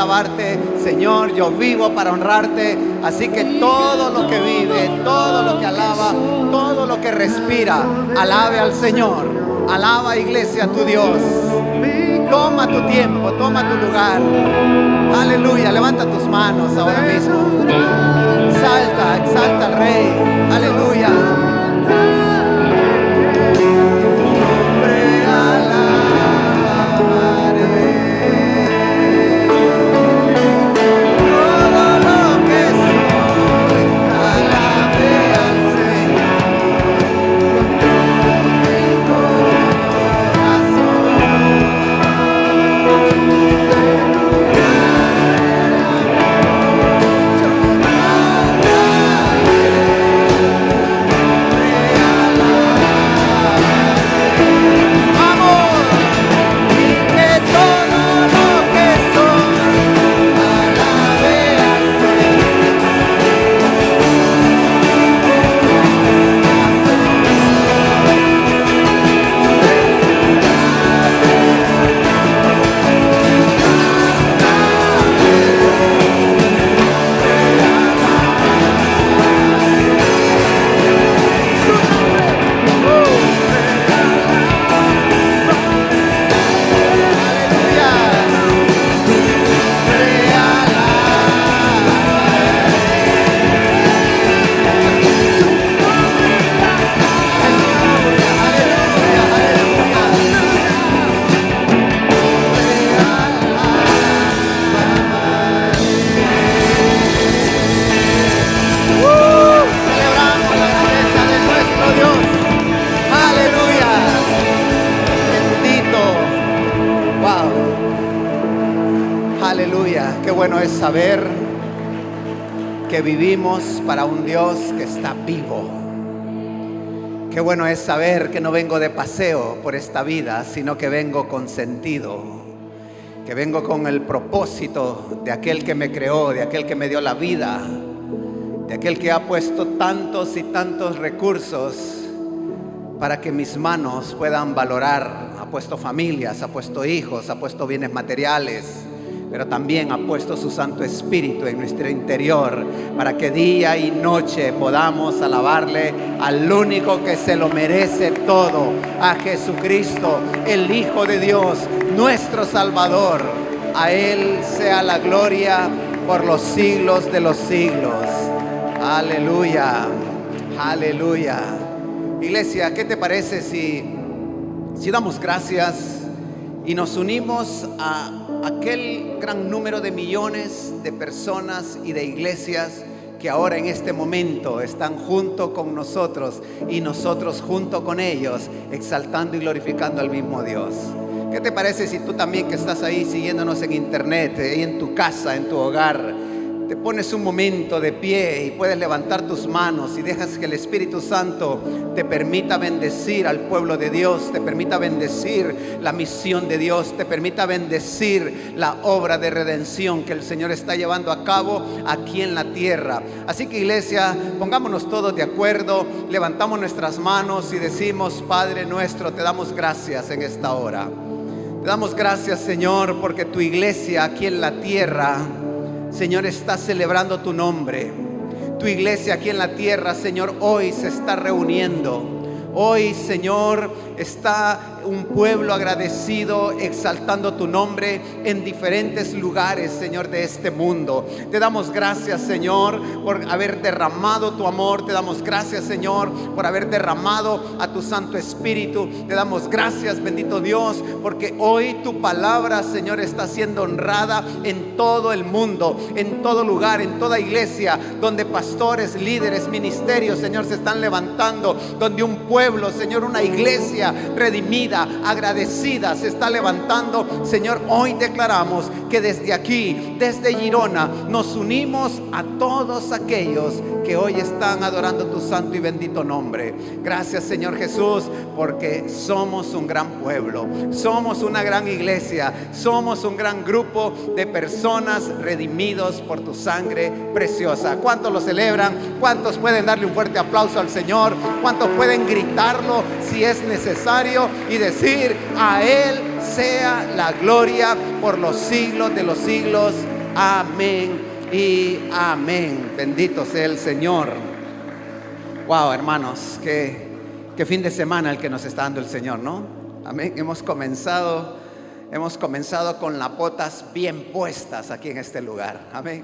alabarte. Señor, yo vivo para honrarte. Así que todo lo que vive, todo lo que alaba, todo lo que respira, alabe al Señor. Alaba, iglesia, a tu Dios. Toma tu tiempo, toma tu lugar. Aleluya, levanta tus manos ahora mismo. Exalta, exalta al Rey. Aleluya. Saber que vivimos para un Dios que está vivo. Qué bueno es saber que no vengo de paseo por esta vida, sino que vengo con sentido, que vengo con el propósito de aquel que me creó, de aquel que me dio la vida, de aquel que ha puesto tantos y tantos recursos para que mis manos puedan valorar. Ha puesto familias, ha puesto hijos, ha puesto bienes materiales, pero también ha puesto su Santo Espíritu en nuestro interior para que día y noche podamos alabarle al único que se lo merece todo, a Jesucristo, el Hijo de Dios, nuestro Salvador. A Él sea la gloria por los siglos de los siglos. Aleluya, aleluya. Iglesia, ¿qué te parece si damos gracias y nos unimos a aquel gran número de millones de personas y de iglesias que ahora en este momento están junto con nosotros y nosotros junto con ellos, exaltando y glorificando al mismo Dios? ¿Qué te parece si tú también, que estás ahí siguiéndonos en internet, ahí en tu casa, en tu hogar, te pones un momento de pie y puedes levantar tus manos y dejas que el Espíritu Santo te permita bendecir al pueblo de Dios, te permita bendecir la misión de Dios, te permita bendecir la obra de redención que el Señor está llevando a cabo aquí en la tierra? Así que, iglesia, pongámonos todos de acuerdo, levantamos nuestras manos y decimos: Padre nuestro, te damos gracias en esta hora. Te damos gracias, Señor, porque tu iglesia aquí en la tierra, Señor, está celebrando tu nombre. Tu iglesia aquí en la tierra, Señor, hoy se está reuniendo. Hoy, Señor, está un pueblo agradecido, exaltando tu nombre en diferentes lugares, Señor, de este mundo. Te damos gracias, Señor, por haber derramado tu amor. Te damos gracias, Señor, por haber derramado a tu Santo Espíritu. Te damos gracias, bendito Dios, porque hoy tu palabra, Señor, está siendo honrada en todo el mundo, en todo lugar, en toda iglesia, donde pastores, líderes, ministerios, Señor, se están levantando, donde un pueblo, Señor, una iglesia redimida, agradecida, se está levantando. Señor, hoy declaramos que desde aquí, desde Girona, nos unimos a todos aquellos que que hoy están adorando tu santo y bendito nombre. Gracias, Señor Jesús, porque somos un gran pueblo, somos una gran iglesia, somos un gran grupo de personas redimidos por tu sangre preciosa. ¿Cuántos lo celebran? ¿Cuántos pueden darle un fuerte aplauso al Señor? ¿Cuántos pueden gritarlo si es necesario y decir: a Él sea la gloria por los siglos de los siglos? Amén y amén. Bendito sea el Señor. Wow, hermanos, qué fin de semana el que nos está dando el Señor, ¿no? Amén. Hemos comenzado con las botas bien puestas aquí en este lugar. Amén.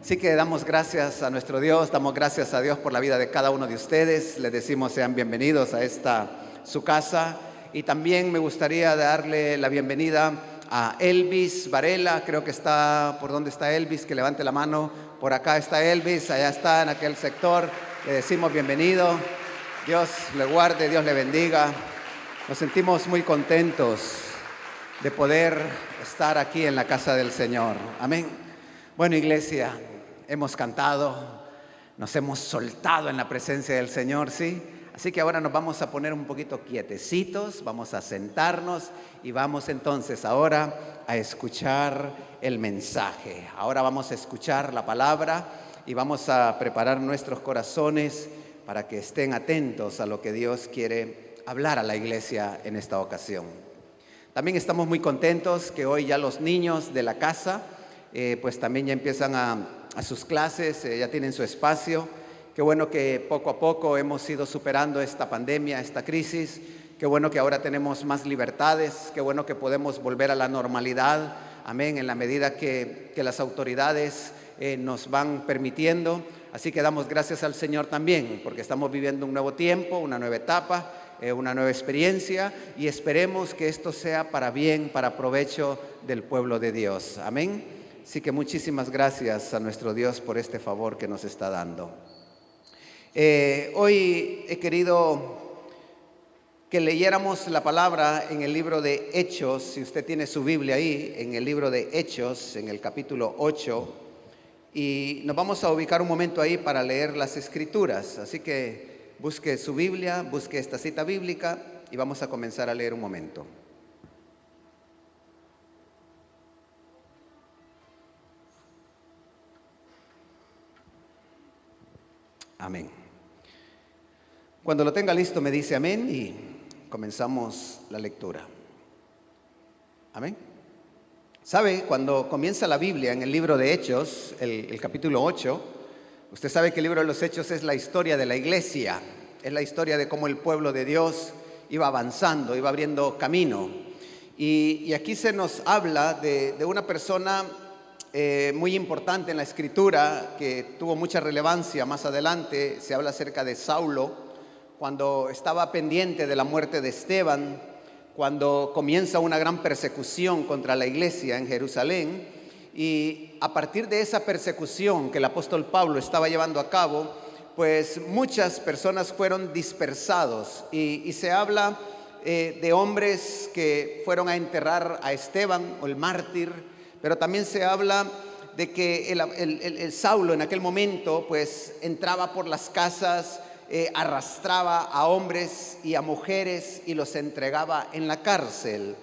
Así que damos gracias a nuestro Dios, damos gracias a Dios por la vida de cada uno de ustedes. Les decimos: sean bienvenidos a esta su casa. Y también me gustaría darle la bienvenida a Elvis Varela. Creo que está, ¿por dónde está Elvis? Que levante la mano. Por acá está Elvis, allá está en aquel sector. Le decimos bienvenido. Dios le guarde, Dios le bendiga. Nos sentimos muy contentos de poder estar aquí en la casa del Señor. Amén. Bueno, iglesia, hemos cantado, nos hemos soltado en la presencia del Señor, ¿sí? Así que ahora nos vamos a poner un poquito quietecitos, vamos a sentarnos y vamos entonces ahora a escuchar el mensaje. Ahora vamos a escuchar la palabra y vamos a preparar nuestros corazones para que estén atentos a lo que Dios quiere hablar a la iglesia en esta ocasión. También estamos muy contentos que hoy ya los niños de la casa pues también ya empiezan a sus clases, ya tienen su espacio. Qué bueno que poco a poco hemos ido superando esta pandemia, esta crisis. Qué bueno que ahora tenemos más libertades. Qué bueno que podemos volver a la normalidad. Amén, en la medida que las autoridades nos van permitiendo. Así que damos gracias al Señor también, porque estamos viviendo un nuevo tiempo, una nueva etapa, una nueva experiencia, y esperemos que esto sea para bien, para provecho del pueblo de Dios. Amén. Así que muchísimas gracias a nuestro Dios por este favor que nos está dando. Hoy he querido que leyéramos la palabra en el libro de Hechos. Si usted tiene su Biblia ahí, en el libro de Hechos, en el capítulo 8, y nos vamos a ubicar un momento ahí para leer las escrituras. Así que busque su Biblia, busque esta cita bíblica y vamos a comenzar a leer un momento. Amén. Cuando lo tenga listo me dice amén y comenzamos la lectura. Amén. ¿Sabe? Cuando comienza la Biblia en el libro de Hechos, el capítulo 8, usted sabe que el libro de los Hechos es la historia de la iglesia, es la historia de cómo el pueblo de Dios iba avanzando, iba abriendo camino. Y aquí se nos habla de una persona muy importante en la escritura, que tuvo mucha relevancia más adelante. Se habla acerca de Saulo, cuando estaba pendiente de la muerte de Esteban, cuando comienza una gran persecución contra la iglesia en Jerusalén, y a partir de esa persecución que el apóstol Pablo estaba llevando a cabo, pues muchas personas fueron dispersados, y se habla de hombres que fueron a enterrar a Esteban, o el mártir, pero también se habla de que el Saulo en aquel momento pues entraba por las casas, arrastraba a hombres y a mujeres y los entregaba en la cárcel.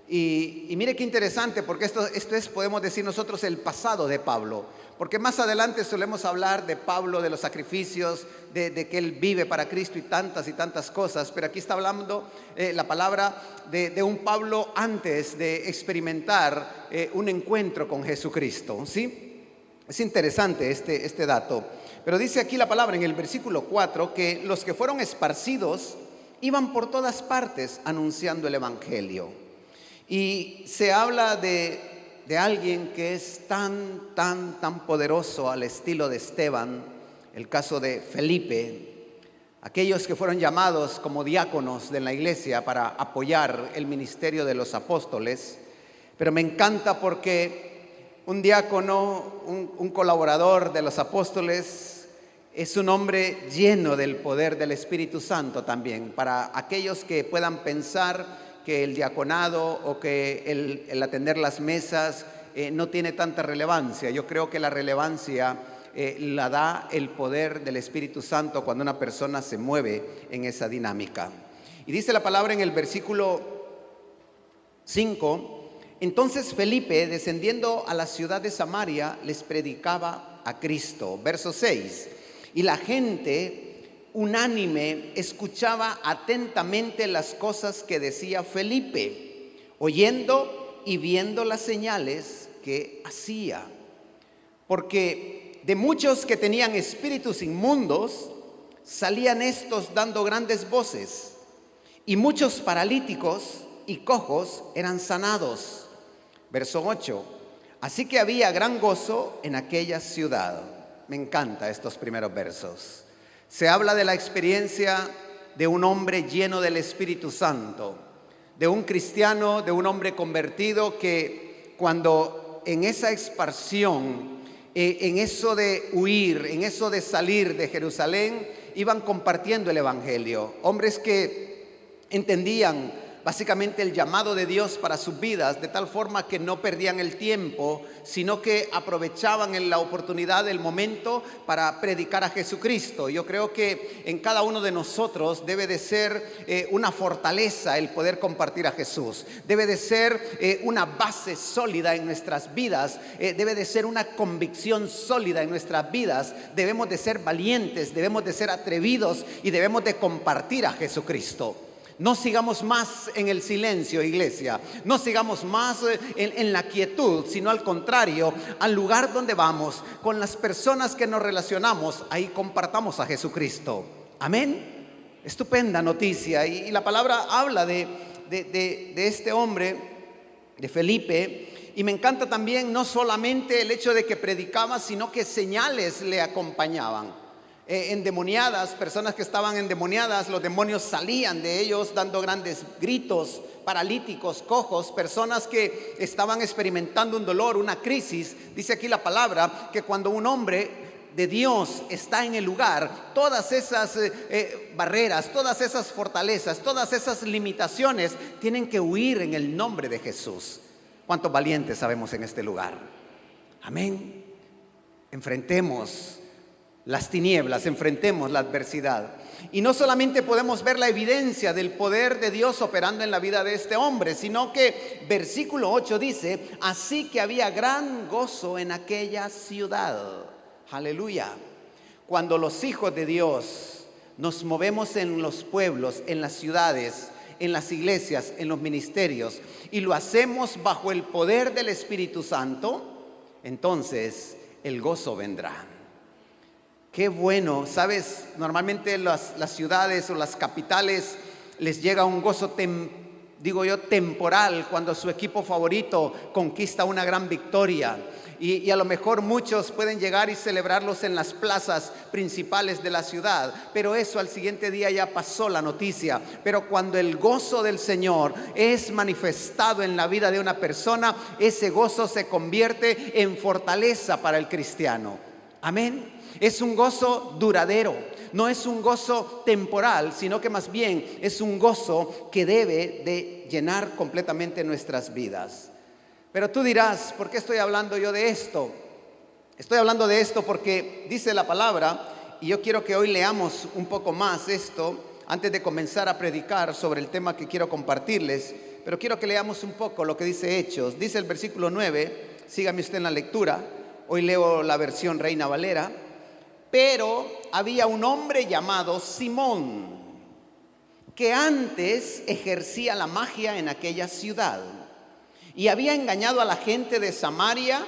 Y mire qué interesante, porque esto es, podemos decir nosotros, el pasado de Pablo. Porque más adelante solemos hablar de Pablo, de los sacrificios, de que él vive para Cristo y tantas cosas. Pero aquí está hablando la palabra de un Pablo antes de experimentar un encuentro con Jesucristo, ¿sí? Es interesante este dato. Pero dice aquí la palabra en el versículo 4 que los que fueron esparcidos iban por todas partes anunciando el evangelio. Y se habla de alguien que es tan poderoso al estilo de Esteban, el caso de Felipe, aquellos que fueron llamados como diáconos de la iglesia para apoyar el ministerio de los apóstoles. Pero me encanta porque un diácono, un colaborador de los apóstoles, es un hombre lleno del poder del Espíritu Santo también. Para aquellos que puedan pensar que el diaconado o que el atender las mesas no tiene tanta relevancia, yo creo que la relevancia la da el poder del Espíritu Santo cuando una persona se mueve en esa dinámica. Y dice la palabra en el versículo 5: entonces Felipe, descendiendo a la ciudad de Samaria, les predicaba a Cristo. Verso 6: y la gente unánime escuchaba atentamente las cosas que decía Felipe, oyendo y viendo las señales que hacía. Porque de muchos que tenían espíritus inmundos, salían estos dando grandes voces, y muchos paralíticos y cojos eran sanados. Verso 8: así que había gran gozo en aquella ciudad. Me encantan estos primeros versos. Se habla de la experiencia de un hombre lleno del Espíritu Santo, de un cristiano, de un hombre convertido que cuando en esa expansión, en eso de huir, en eso de salir de Jerusalén, iban compartiendo el evangelio. Hombres que entendían básicamente el llamado de Dios para sus vidas, de tal forma que no perdían el tiempo, sino que aprovechaban en la oportunidad del momento para predicar a Jesucristo. Yo creo que en cada uno de nosotros debe de ser una fortaleza el poder compartir a Jesús. Debe de ser una base sólida en nuestras vidas. Debe de ser una convicción sólida en nuestras vidas. Debemos de ser valientes, debemos de ser atrevidos y debemos de compartir a Jesucristo. No sigamos más en el silencio, iglesia. No sigamos más en la quietud, sino al contrario, al lugar donde vamos, con las personas que nos relacionamos, ahí compartamos a Jesucristo. Amén. Estupenda noticia. Y la palabra habla de este hombre, de Felipe. Y me encanta también no solamente el hecho de que predicaba, sino que señales le acompañaban. Endemoniadas, personas que estaban endemoniadas, los demonios salían de ellos dando grandes gritos. Paralíticos, cojos, personas que estaban experimentando un dolor, una crisis. Dice aquí la palabra que cuando un hombre de Dios está en el lugar, todas esas barreras, todas esas fortalezas, todas esas limitaciones tienen que huir en el nombre de Jesús. ¿Cuántos valientes sabemos en este lugar? Amén. Enfrentemos las tinieblas, enfrentemos la adversidad. Y no solamente podemos ver la evidencia del poder de Dios operando en la vida de este hombre, sino que versículo 8 dice: así que había gran gozo en aquella ciudad. Aleluya. Cuando los hijos de Dios nos movemos en los pueblos, en las ciudades, en las iglesias, en los ministerios, y lo hacemos bajo el poder del Espíritu Santo, entonces el gozo vendrá. Qué bueno, sabes, normalmente las ciudades o las capitales les llega un gozo, temporal, cuando su equipo favorito conquista una gran victoria. Y a lo mejor muchos pueden llegar y celebrarlos en las plazas principales de la ciudad, pero eso al siguiente día ya pasó la noticia. Pero cuando el gozo del Señor es manifestado en la vida de una persona, ese gozo se convierte en fortaleza para el cristiano. Amén. Es un gozo duradero, no es un gozo temporal, sino que más bien es un gozo que debe de llenar completamente nuestras vidas. Pero tú dirás, ¿por qué estoy hablando yo de esto? Estoy hablando de esto porque dice la palabra, y yo quiero que hoy leamos un poco más esto antes de comenzar a predicar sobre el tema que quiero compartirles. Pero quiero que leamos un poco lo que dice Hechos. Dice el versículo 9, sígame usted en la lectura. Hoy leo la versión Reina Valera. Pero había un hombre llamado Simón, que antes ejercía la magia en aquella ciudad y había engañado a la gente de Samaria,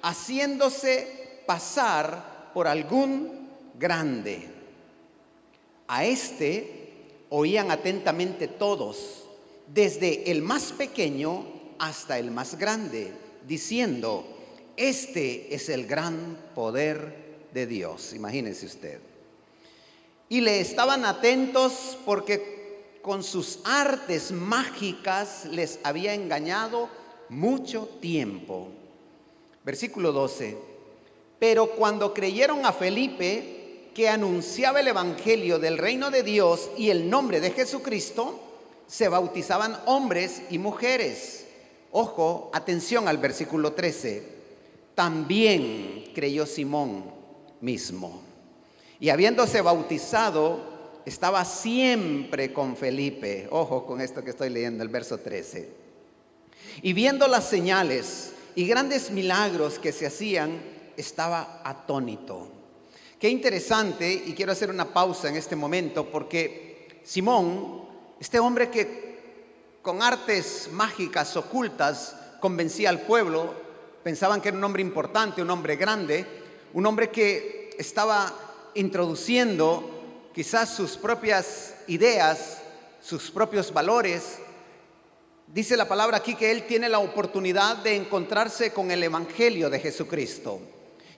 haciéndose pasar por algún grande. A este oían atentamente todos, desde el más pequeño hasta el más grande, diciendo: este es el gran poder de Dios. Imagínese usted. Y le estaban atentos porque con sus artes mágicas les había engañado mucho tiempo. Versículo 12. Pero cuando creyeron a Felipe, que anunciaba el evangelio del reino de Dios y el nombre de Jesucristo, se bautizaban hombres y mujeres. Ojo, atención al versículo 13. También creyó Simón, mismo. Y habiéndose bautizado, estaba siempre con Felipe. Ojo con esto que estoy leyendo, el verso 13. Y viendo las señales y grandes milagros que se hacían, estaba atónito. Qué interesante, y quiero hacer una pausa en este momento, porque Simón, este hombre que con artes mágicas ocultas convencía al pueblo, pensaban que era un hombre importante, un hombre grande, un hombre que estaba introduciendo quizás sus propias ideas, sus propios valores. Dice la palabra aquí que él tiene la oportunidad de encontrarse con el evangelio de Jesucristo.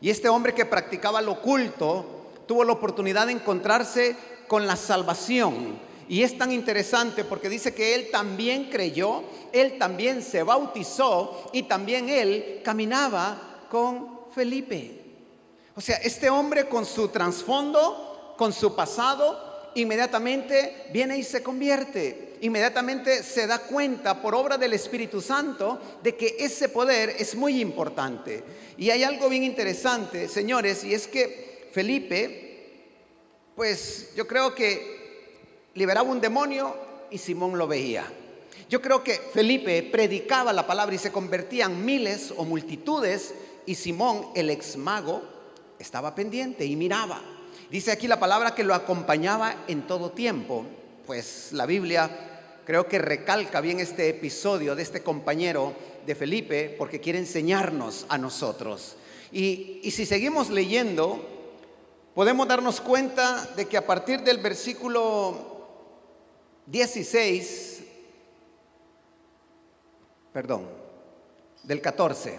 Y este hombre que practicaba lo oculto tuvo la oportunidad de encontrarse con la salvación. Y es tan interesante porque dice que él también creyó, él también se bautizó y también él caminaba con Felipe. O sea, este hombre con su trasfondo, con su pasado, inmediatamente viene y se convierte. Inmediatamente se da cuenta por obra del Espíritu Santo de que ese poder es muy importante. Y hay algo bien interesante, señores, y es que Felipe, pues yo creo que liberaba un demonio y Simón lo veía. Yo creo que Felipe predicaba la palabra y se convertían miles o multitudes, y Simón, el ex mago, estaba pendiente y miraba. Dice aquí la palabra que lo acompañaba en todo tiempo. Pues la Biblia creo que recalca bien este episodio de este compañero de Felipe, porque quiere enseñarnos a nosotros. Y si seguimos leyendo, podemos darnos cuenta de que a partir del versículo 16, del 14,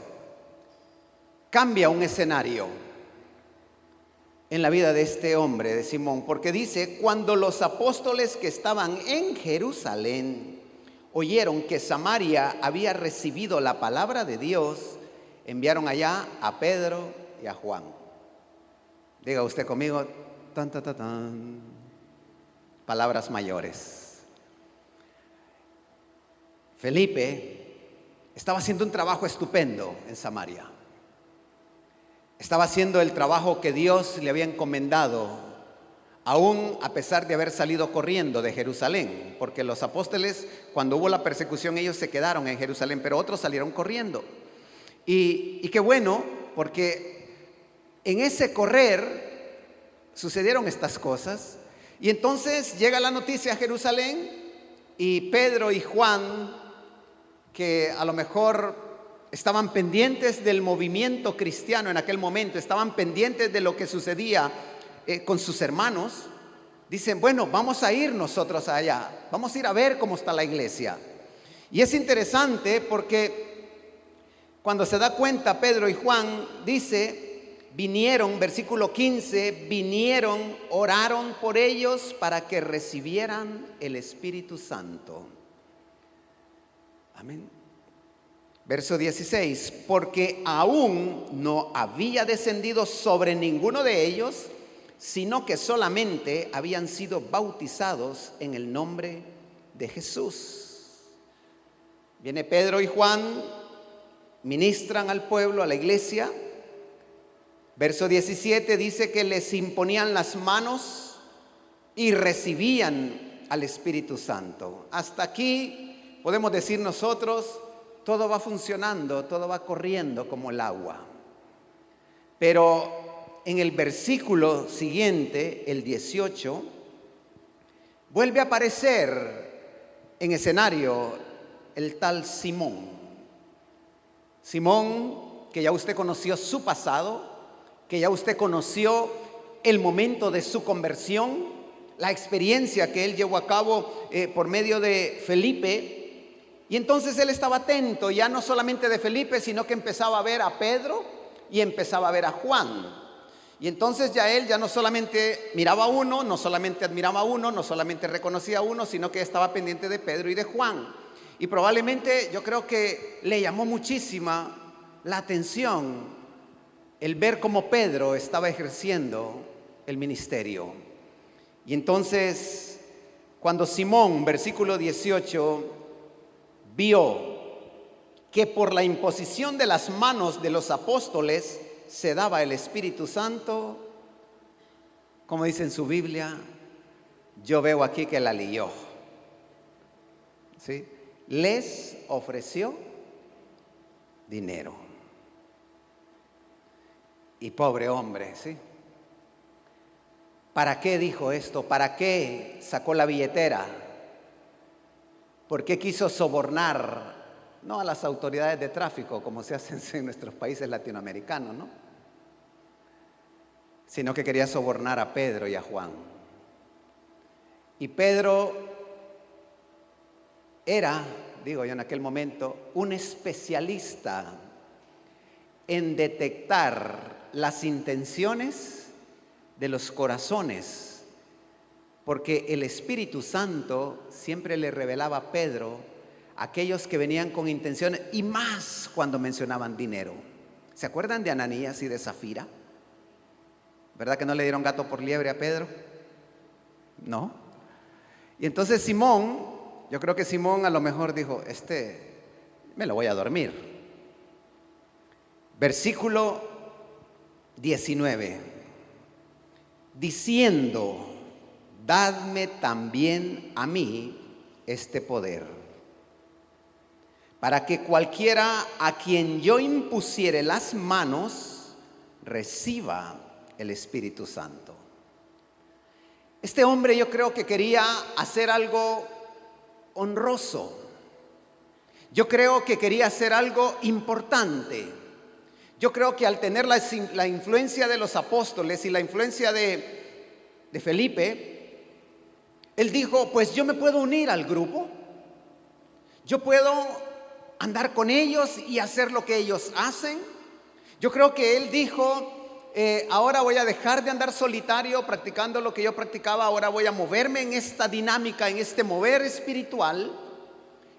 cambia un escenario en la vida de este hombre, de Simón, porque dice: cuando los apóstoles que estaban en Jerusalén oyeron que Samaria había recibido la palabra de Dios, enviaron allá a Pedro y a Juan. Diga usted conmigo, tan, tan, tan, tan. Palabras mayores. Felipe estaba haciendo un trabajo estupendo en Samaria. Estaba haciendo el trabajo que Dios le había encomendado, aún a pesar de haber salido corriendo de Jerusalén, porque los apóstoles, cuando hubo la persecución, ellos se quedaron en Jerusalén, pero otros salieron corriendo. Y qué bueno, porque en ese correr sucedieron estas cosas. Y entonces llega la noticia a Jerusalén, y Pedro y Juan, que a lo mejor estaban pendientes del movimiento cristiano en aquel momento, estaban pendientes de lo que sucedía con sus hermanos, dicen: bueno, vamos a ir nosotros allá, vamos a ir a ver cómo está la iglesia. Y es interesante porque cuando se da cuenta Pedro y Juan, dice, vinieron, versículo 15, vinieron, oraron por ellos para que recibieran el Espíritu Santo. Amén. Verso 16, porque aún no había descendido sobre ninguno de ellos, sino que solamente habían sido bautizados en el nombre de Jesús. Viene Pedro y Juan, ministran al pueblo, a la iglesia. Verso 17 dice que les imponían las manos y recibían al Espíritu Santo. Hasta aquí podemos decir nosotros, todo va funcionando, todo va corriendo como el agua. Pero en el versículo siguiente, el 18, vuelve a aparecer en escenario el tal Simón. Simón, que ya usted conoció su pasado, que ya usted conoció el momento de su conversión, la experiencia que él llevó a cabo por medio de Felipe. Y entonces él estaba atento, ya no solamente de Felipe, sino que empezaba a ver a Pedro y empezaba a ver a Juan. Y entonces ya él ya no solamente miraba a uno, no solamente admiraba a uno, no solamente reconocía a uno, sino que estaba pendiente de Pedro y de Juan. Y probablemente yo creo que le llamó muchísima la atención el ver cómo Pedro estaba ejerciendo el ministerio. Y entonces, cuando Simón, versículo 18, vio que por la imposición de las manos de los apóstoles se daba el Espíritu Santo, como dice en su Biblia, yo veo aquí que la leyó. ¿Sí? Les ofreció dinero. Y pobre hombre, ¿sí? ¿Para qué dijo esto? ¿Para qué sacó la billetera? ¿Por qué quiso sobornar? No a las autoridades de tráfico, como se hace en nuestros países latinoamericanos, ¿no? Sino que quería sobornar a Pedro y a Juan. Y Pedro era, digo yo en aquel momento, un especialista en detectar las intenciones de los corazones, porque el Espíritu Santo siempre le revelaba a Pedro aquellos que venían con intenciones, y más cuando mencionaban dinero. ¿Se acuerdan de Ananías y de Zafira? ¿Verdad que no le dieron gato por liebre a Pedro? No. Y entonces Simón, yo creo que Simón a lo mejor dijo, me lo voy a dormir. Versículo 19. Diciendo, dadme también a mí este poder, para que cualquiera a quien yo impusiere las manos reciba el Espíritu Santo. Este hombre yo creo que quería hacer algo honroso. Yo creo que quería hacer algo importante. Yo creo que al tener la influencia de los apóstoles y la influencia de Felipe, él dijo, pues yo me puedo unir al grupo. Yo puedo andar con ellos y hacer lo que ellos hacen. Yo creo que él dijo, ahora voy a dejar de andar solitario practicando lo que yo practicaba, ahora voy a moverme en esta dinámica, en este mover espiritual.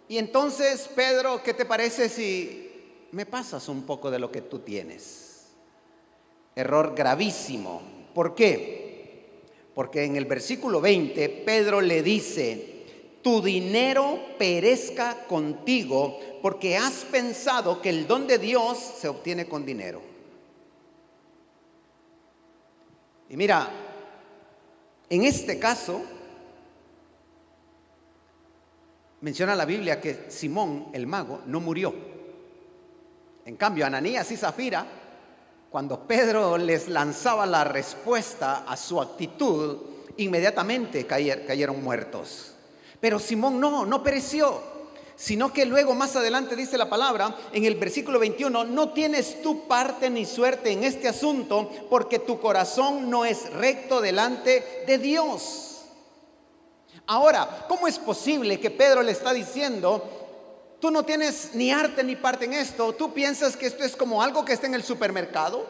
Y entonces, Pedro, ¿qué te parece si me pasas un poco de lo que tú tienes? Error gravísimo. ¿Por qué? Porque en el versículo 20, Pedro le dice, tu dinero perezca contigo, porque has pensado que el don de Dios se obtiene con dinero. Y mira, en este caso, menciona la Biblia que Simón, el mago, no murió. En cambio, Ananías y Zafira, cuando Pedro les lanzaba la respuesta a su actitud, inmediatamente cayeron muertos. Pero Simón no pereció, sino que luego más adelante dice la palabra, en el versículo 21, no tienes tú parte ni suerte en este asunto, porque tu corazón no es recto delante de Dios. Ahora, ¿cómo es posible que Pedro le está diciendo, tú no tienes ni arte ni parte en esto? ¿Tú piensas que esto es como algo que está en el supermercado?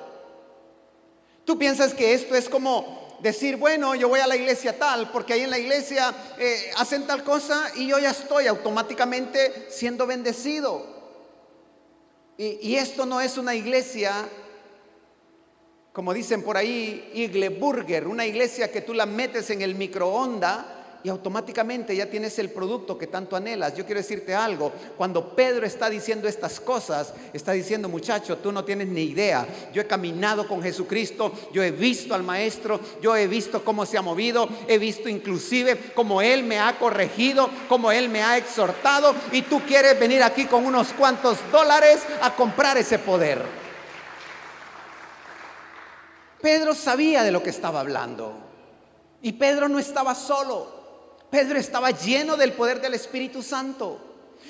¿Tú piensas que esto es como decir, bueno, yo voy a la iglesia tal, porque ahí en la iglesia hacen tal cosa y yo ya estoy automáticamente siendo bendecido? Y esto no es una iglesia, como dicen por ahí, Igleburger, una iglesia que tú la metes en el microondas y automáticamente ya tienes el producto que tanto anhelas. Yo quiero decirte algo, cuando Pedro está diciendo estas cosas, está diciendo, muchacho, tú no tienes ni idea. Yo he caminado con Jesucristo, yo he visto al Maestro, yo he visto cómo se ha movido, he visto inclusive cómo Él me ha corregido, cómo Él me ha exhortado, y tú quieres venir aquí con unos cuantos dólares a comprar ese poder. Pedro sabía de lo que estaba hablando, y Pedro no estaba solo. Pedro estaba lleno del poder del Espíritu Santo.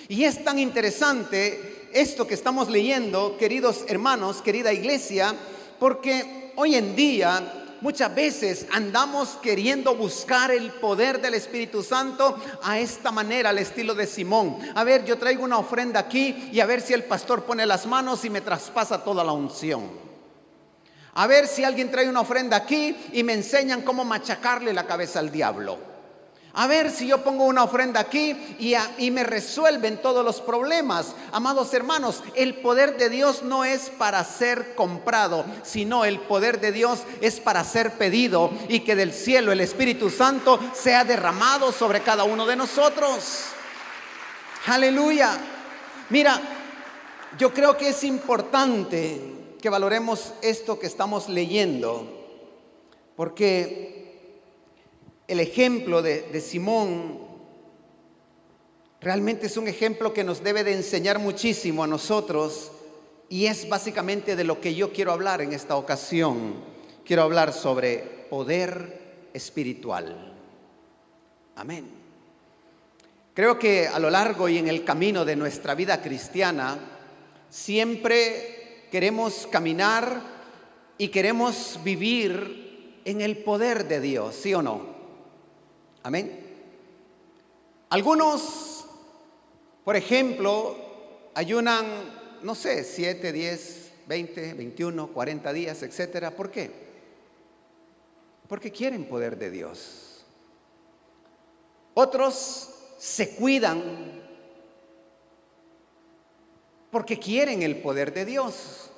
Y es tan interesante esto que estamos leyendo, queridos hermanos, querida iglesia, porque hoy en día muchas veces andamos queriendo buscar el poder del Espíritu Santo a esta manera, al estilo de Simón. A ver, yo traigo una ofrenda aquí y a ver si el pastor pone las manos y me traspasa toda la unción. A ver si alguien trae una ofrenda aquí y me enseñan cómo machacarle la cabeza al diablo. A ver si yo pongo una ofrenda aquí y me resuelven todos los problemas. Amados hermanos, el poder de Dios no es para ser comprado, sino el poder de Dios es para ser pedido, y que del cielo el Espíritu Santo sea derramado sobre cada uno de nosotros. Aleluya. Mira, yo creo que es importante que valoremos esto que estamos leyendo, porque el ejemplo de Simón realmente es un ejemplo que nos debe de enseñar muchísimo a nosotros, y es básicamente de lo que yo quiero hablar en esta ocasión. Quiero hablar sobre poder espiritual. Amén. Creo que a lo largo y en el camino de nuestra vida cristiana siempre queremos caminar y queremos vivir en el poder de Dios, ¿sí o no? Amén. Algunos, por ejemplo, ayunan, no sé, 7, 10, 20, 21, 40 días, etcétera. ¿Por qué? Porque quieren poder de Dios. Otros se cuidan porque quieren el poder de Dios.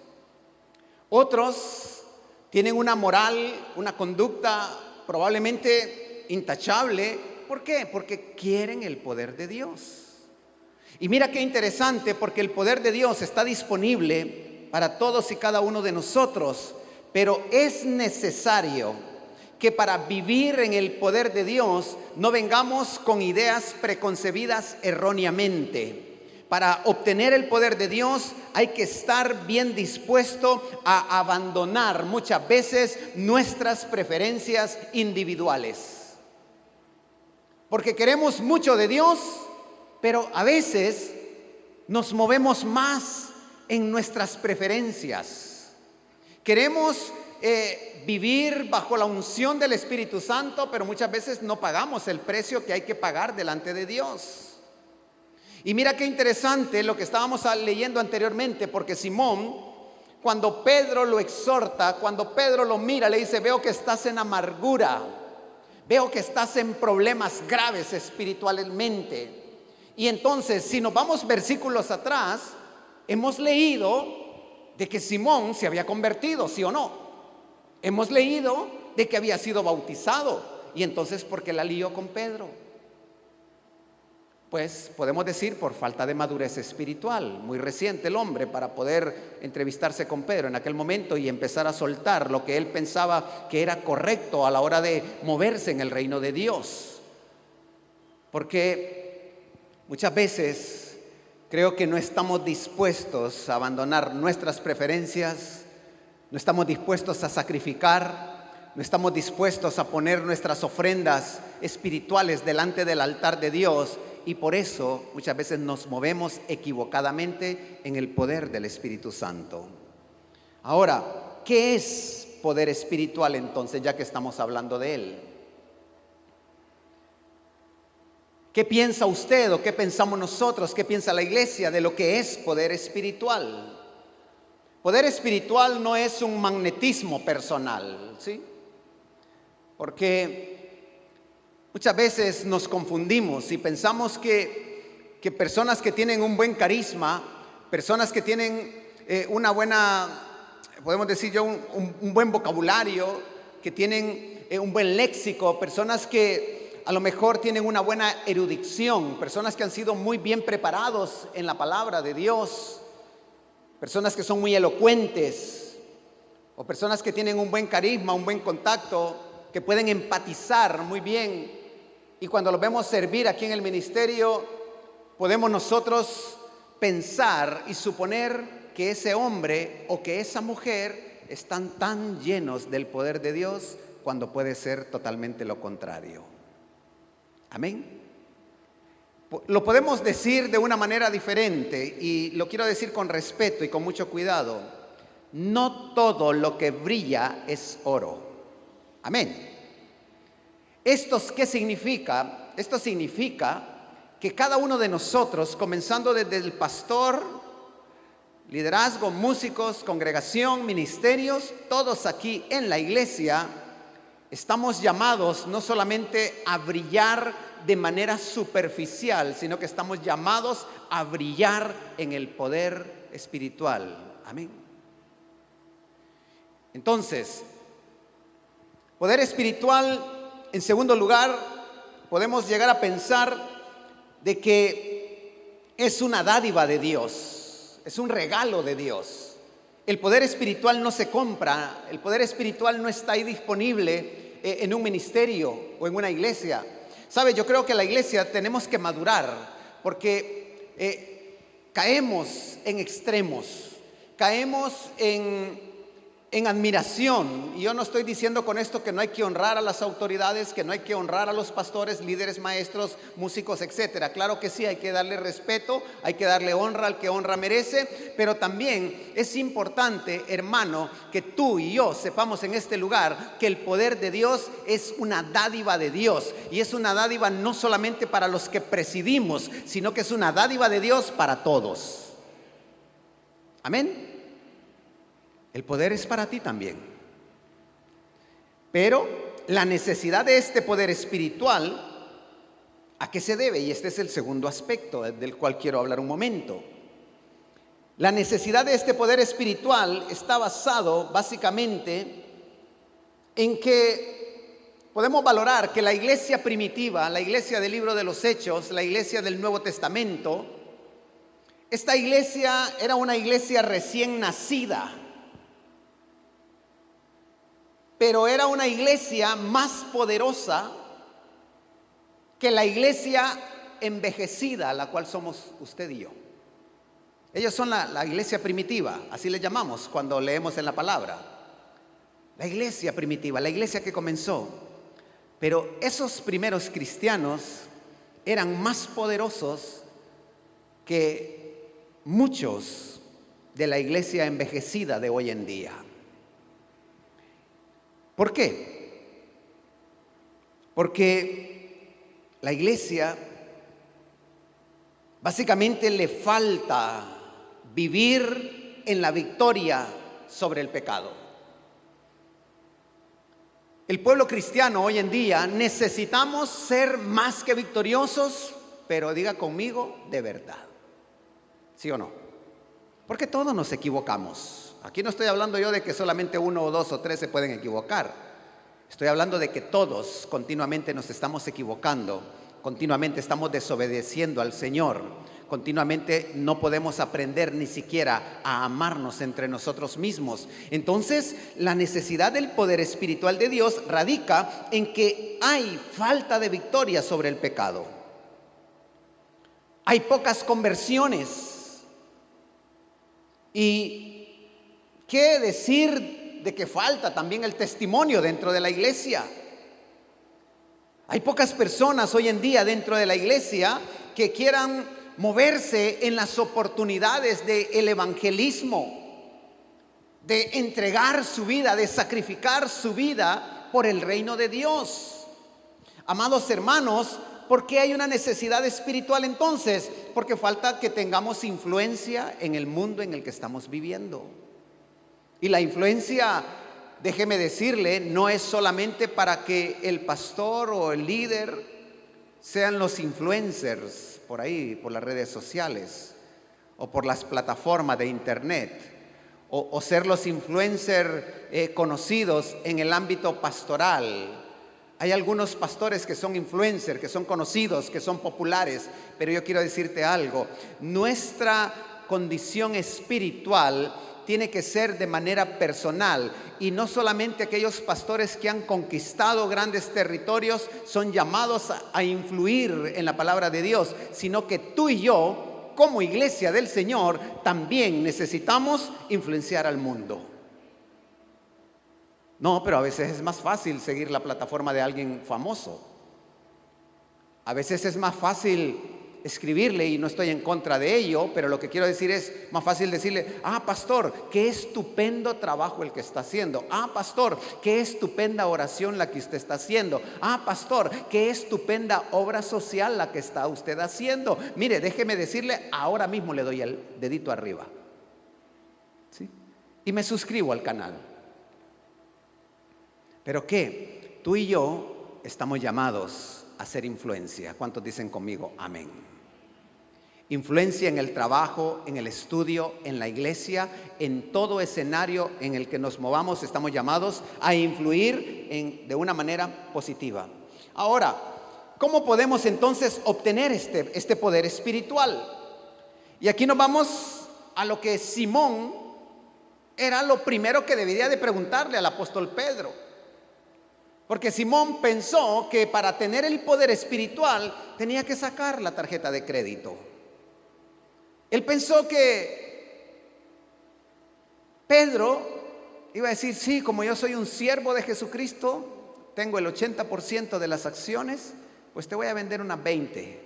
Otros tienen una moral, una conducta probablemente intachable. ¿Por qué? Porque quieren el poder de Dios. Y mira qué interesante, porque el poder de Dios está disponible para todos y cada uno de nosotros, pero es necesario que para vivir en el poder de Dios no vengamos con ideas preconcebidas erróneamente. Para obtener el poder de Dios hay que estar bien dispuesto a abandonar muchas veces nuestras preferencias individuales. Porque queremos mucho de Dios, pero a veces nos movemos más en nuestras preferencias. Queremos vivir bajo la unción del Espíritu Santo, pero muchas veces no pagamos el precio que hay que pagar delante de Dios. Y mira qué interesante lo que estábamos leyendo anteriormente, porque Simón, cuando Pedro lo exhorta, cuando Pedro lo mira, le dice: veo que estás en amargura, veo que estás en problemas graves espiritualmente. Y entonces, si nos vamos versículos atrás, hemos leído de que Simón se había convertido, ¿sí o no? Hemos leído de que había sido bautizado. Y entonces, ¿por qué la lió con Pedro? Pues podemos decir por falta de madurez espiritual. Muy reciente el hombre para poder entrevistarse con Pedro en aquel momento y empezar a soltar lo que él pensaba que era correcto a la hora de moverse en el reino de Dios. Porque muchas veces creo que no estamos dispuestos a abandonar nuestras preferencias, no estamos dispuestos a sacrificar, no estamos dispuestos a poner nuestras ofrendas espirituales delante del altar de Dios. Y por eso muchas veces nos movemos equivocadamente en el poder del Espíritu Santo. Ahora, ¿qué es poder espiritual entonces, ya que estamos hablando de él? ¿Qué piensa usted o qué pensamos nosotros? ¿Qué piensa la iglesia de lo que es poder espiritual? Poder espiritual no es un magnetismo personal, ¿sí? Porque muchas veces nos confundimos y pensamos que personas que tienen un buen carisma, personas que tienen una buena, podemos decir yo, un buen vocabulario, que tienen un buen léxico, personas que a lo mejor tienen una buena erudición, personas que han sido muy bien preparados en la palabra de Dios, personas que son muy elocuentes, o personas que tienen un buen carisma, un buen contacto, que pueden empatizar muy bien. Y cuando los vemos servir aquí en el ministerio, podemos nosotros pensar y suponer que ese hombre o que esa mujer están tan llenos del poder de Dios, cuando puede ser totalmente lo contrario. Amén. Lo podemos decir de una manera diferente, y lo quiero decir con respeto y con mucho cuidado. No todo lo que brilla es oro. Amén. ¿Esto qué significa? Esto significa que cada uno de nosotros, comenzando desde el pastor, liderazgo, músicos, congregación, ministerios, todos aquí en la iglesia, estamos llamados no solamente a brillar de manera superficial, sino que estamos llamados a brillar en el poder espiritual. Amén. Entonces, poder espiritual. En segundo lugar, podemos llegar a pensar de que es una dádiva de Dios, es un regalo de Dios. El poder espiritual no se compra, el poder espiritual no está ahí disponible en un ministerio o en una iglesia. ¿Sabe? Yo creo que la iglesia tenemos que madurar porque caemos en extremos, caemos en admiración. Y yo no estoy diciendo con esto que no hay que honrar a las autoridades, que no hay que honrar a los pastores, líderes, maestros, músicos, etcétera. Claro que sí, hay que darle respeto, hay que darle honra al que honra merece, pero también es importante, hermano, que tú y yo sepamos en este lugar que el poder de Dios es una dádiva de Dios, y es una dádiva no solamente para los que presidimos, sino que es una dádiva de Dios para todos. Amén. El poder es para ti también. Pero la necesidad de este poder espiritual, ¿a qué se debe? Y este es el segundo aspecto del cual quiero hablar un momento. La necesidad de este poder espiritual está basado básicamente en que podemos valorar que la iglesia primitiva, la iglesia del libro de los Hechos, la iglesia del Nuevo Testamento, esta iglesia era una iglesia recién nacida, pero era una iglesia más poderosa que la iglesia envejecida, la cual somos usted y yo. Ellos son la iglesia primitiva, así le llamamos cuando leemos en la palabra. La iglesia primitiva, la iglesia que comenzó. Pero esos primeros cristianos eran más poderosos que muchos de la iglesia envejecida de hoy en día. ¿Por qué? Porque la iglesia básicamente le falta vivir en la victoria sobre el pecado. El pueblo cristiano hoy en día necesitamos ser más que victoriosos, pero diga conmigo, de verdad. ¿Sí o no? Porque todos nos equivocamos. Aquí no estoy hablando yo de que solamente 1 o 2 o 3 se pueden equivocar. Estoy hablando de que todos continuamente nos estamos equivocando, continuamente estamos desobedeciendo al Señor, continuamente no podemos aprender ni siquiera a amarnos entre nosotros mismos. Entonces, la necesidad del poder espiritual de Dios radica en que hay falta de victoria sobre el pecado. Hay pocas conversiones. Y ¿qué decir de que falta también el testimonio dentro de la iglesia? Hay pocas personas hoy en día dentro de la iglesia que quieran moverse en las oportunidades del evangelismo, de entregar su vida, de sacrificar su vida por el reino de Dios. Amados hermanos, ¿por qué hay una necesidad espiritual entonces? Porque falta que tengamos influencia en el mundo en el que estamos viviendo. Y la influencia, déjeme decirle, no es solamente para que el pastor o el líder sean los influencers por ahí, por las redes sociales o por las plataformas de internet, o ser los influencers conocidos en el ámbito pastoral. Hay algunos pastores que son influencers, que son conocidos, que son populares, pero yo quiero decirte algo: nuestra condición espiritual tiene que ser de manera personal, y no solamente aquellos pastores que han conquistado grandes territorios son llamados a influir en la palabra de Dios, sino que tú y yo, como iglesia del Señor, también necesitamos influenciar al mundo. No, pero a veces es más fácil seguir la plataforma de alguien famoso. A veces es más fácil escribirle, y no estoy en contra de ello, pero lo que quiero decir es más fácil decirle: ah, pastor, qué estupendo trabajo el que está haciendo. Ah, pastor, qué estupenda oración la que usted está haciendo. Ah, pastor, qué estupenda obra social la que está usted haciendo. Mire, déjeme decirle, ahora mismo le doy el dedito arriba, ¿sí? Y me suscribo al canal. Pero ¿qué? Tú y yo estamos llamados a hacer influencia. ¿Cuántos dicen conmigo amén? Influencia en el trabajo, en el estudio, en la iglesia, en todo escenario en el que nos movamos, estamos llamados a influir de una manera positiva. Ahora, ¿cómo podemos entonces obtener este poder espiritual? Y aquí nos vamos a lo que Simón era lo primero que debería de preguntarle al apóstol Pedro. Porque Simón pensó que para tener el poder espiritual tenía que sacar la tarjeta de crédito. Él pensó que Pedro iba a decir, sí, como yo soy un siervo de Jesucristo, tengo el 80% de las acciones, pues te voy a vender unas 20.